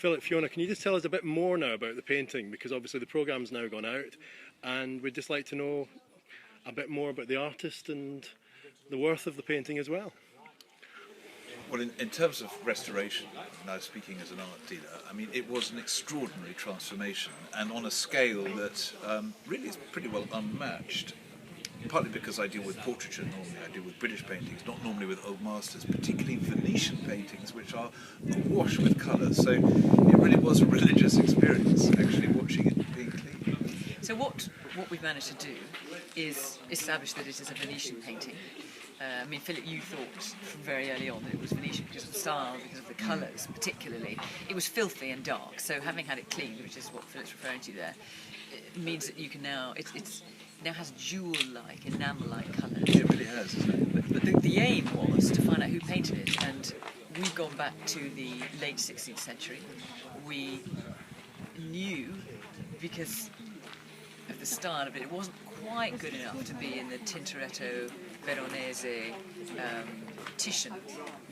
Philip, Fiona, can you just tell us a bit more now about the painting? Because obviously the programme's now gone out, and we'd just like to know a bit more about the artist and the worth of the painting as well. Well, in terms of restoration, now speaking as an art dealer, I mean, it was an extraordinary transformation, and on a scale that really is pretty well unmatched. Partly because I deal with portraiture normally, I deal with British paintings, not normally with old masters, particularly Venetian paintings, which are awash with colour. So it really was a religious experience, actually, watching it being cleaned. So what we've managed to do is establish that it is a Venetian painting. I mean, Philip, you thought from very early on that it was Venetian because of the style, because of the colours particularly. It was filthy and dark, so having had it cleaned, which is what Philip's referring to there, it means that you can now, it now has jewel-like, enamel-like colours. It really has, isn't it? But the aim was to find out who painted it, and we've gone back to the late 16th century. We knew, because of the style of it, it wasn't quite good enough to be in the Tintoretto, Veronese, Titian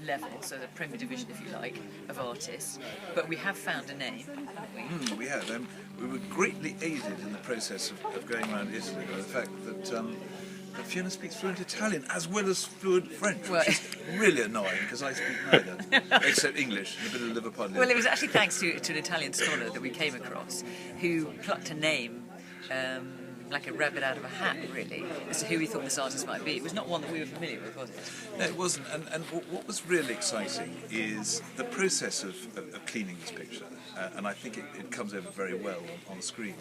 level, so the Premier Division, if you like, of artists. But we have found a name, haven't we? We have. We were greatly aided in the process of going around Italy by the fact that Fiona speaks fluent Italian as well as fluent French, which is really annoying because I speak neither, except English and a bit of Liverpudlian. Well, it was actually thanks to an Italian scholar that we came across who plucked a name like a rabbit out of a hat, really, as to who we thought this artist might be. It was not one that we were familiar with, was it? No, it wasn't. And what was really exciting is the process of cleaning this picture, and I think it comes over very well on screen,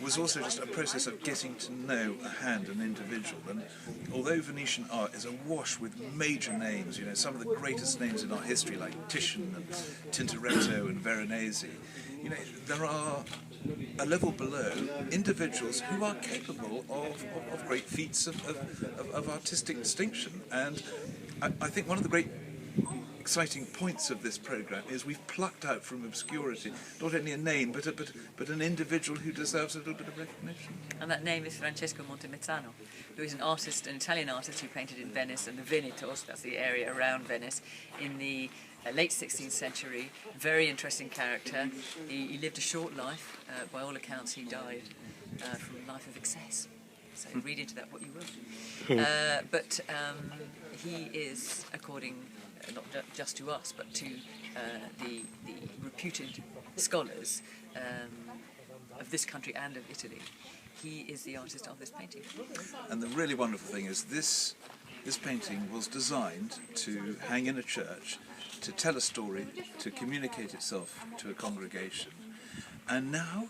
was also just a process of getting to know a hand, an individual. And although Venetian art is awash with major names, you know, some of the greatest names in art history, like Titian and Tintoretto and Veronese, you know, there are a level below individuals who are capable of great feats of artistic distinction. And I think one of the great exciting points of this programme is we've plucked out from obscurity not only a name but an individual who deserves a little bit of recognition. And that name is Francesco Montemezzano, who is an artist, an Italian artist who painted in Venice and the Venetos, that's the area around Venice, in the late 16th century. Very interesting character. He lived a short life. By all accounts, he died from a life of excess. So read into that what you will. But he is, according not just to us, but to the reputed scholars of this country and of Italy, he is the artist of this painting. And the really wonderful thing is this painting was designed to hang in a church, to tell a story, to communicate itself to a congregation. And now,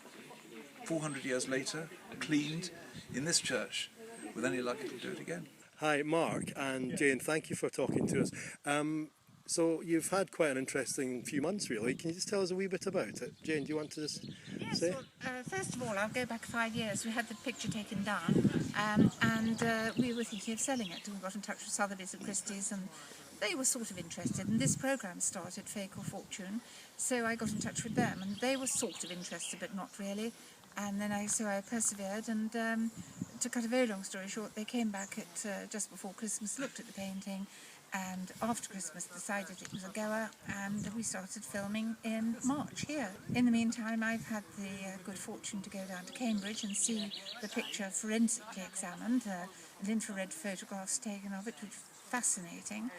400 years later, cleaned in this church, with any luck it'll do it again. Hi, Mark and Jane, thank you for talking to us. So you've had quite an interesting few months, really. Can you just tell us a wee bit about it? Jane, do you want to just say? Well, first of all, I'll go back 5 years. We had the picture taken down, and we were thinking of selling it. We got in touch with Sotheby's and Christie's, and they were sort of interested. And this programme started, Fake or Fortune, so I got in touch with them, and they were sort of interested, but not really. And then I persevered, and to cut a very long story short, they came back at just before Christmas, looked at the painting, and after Christmas decided it was a goer, and we started filming in March here. In the meantime, I've had the good fortune to go down to Cambridge and see the picture forensically examined, and infrared photographs taken of it, which was fascinating.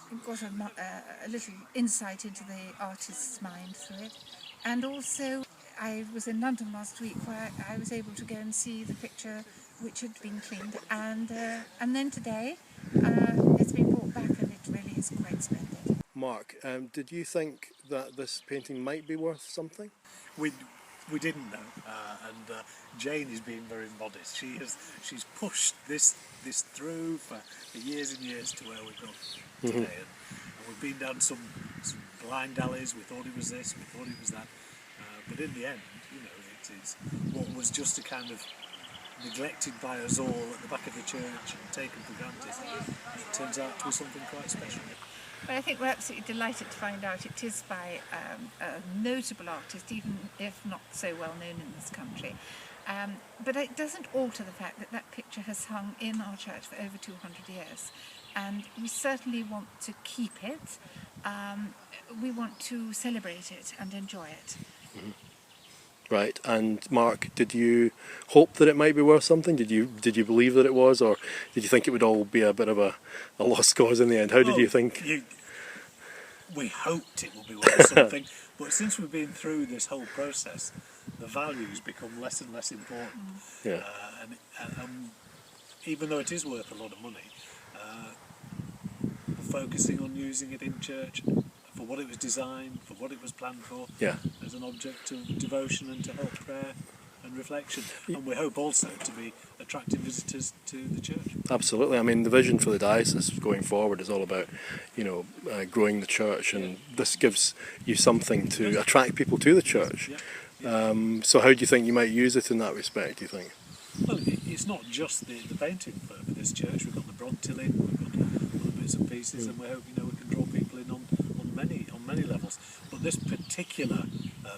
We've got a little insight into the artist's mind through it. And also, I was in London last week where I was able to go and see the picture which had been cleaned, and then today it's been brought back, and it really is quite splendid. Mark, did you think that this painting might be worth something? We didn't know, and Jane is being very modest. She's pushed this through for years and years to where we've got today, and we've been down some blind alleys. We thought it was this, we thought it was that, but in the end, you know, it is what was just a kind of neglected by us all at the back of the church and taken for granted. It turns out to be something quite special. But I think we're absolutely delighted to find out it is by a notable artist, even if not so well known in this country. But it doesn't alter the fact that that picture has hung in our church for over 200 years. And we certainly want to keep it. we want to celebrate it and enjoy it. Right, and Mark, did you hope that it might be worth something? Did you believe that it was, or did you think it would all be a bit of a lost cause in the end? How did you think? We hoped it would be worth something, but since we've been through this whole process, the values become less and less important. Yeah. And even though it is worth a lot of money, we're focusing on using it in church for what it was designed, for what it was planned for, Yeah. as an object of devotion and to help prayer and reflection. And we hope also to be attracting visitors to the church. Absolutely. I mean, the vision for the diocese going forward is all about, growing the church, and this gives you something to attract people to the church. So how do you think you might use it in that respect, do you think? Well, it's not just the painting for this church. We've got the Brontil in, we've got other bits and pieces, and we hope we can draw people in on many levels. But this particular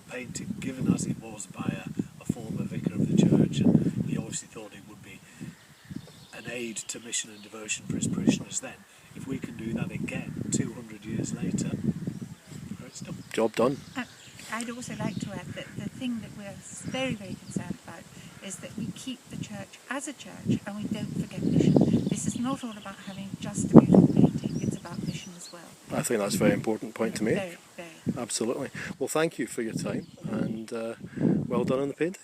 painting, given as it was by a former vicar of the church, and he obviously thought it would be an aid to mission and devotion for his parishioners then, if we can do that again 200 years later, great stuff. Job done. I'd also like to add that the thing that we're very, very concerned about is that we keep the church as a church and we don't forget mission. This is not all about having just a beautiful painting, it's about mission as well. I think that's a very important point to make. Very, very. Absolutely. Well, thank you for your time, and well done on the painting.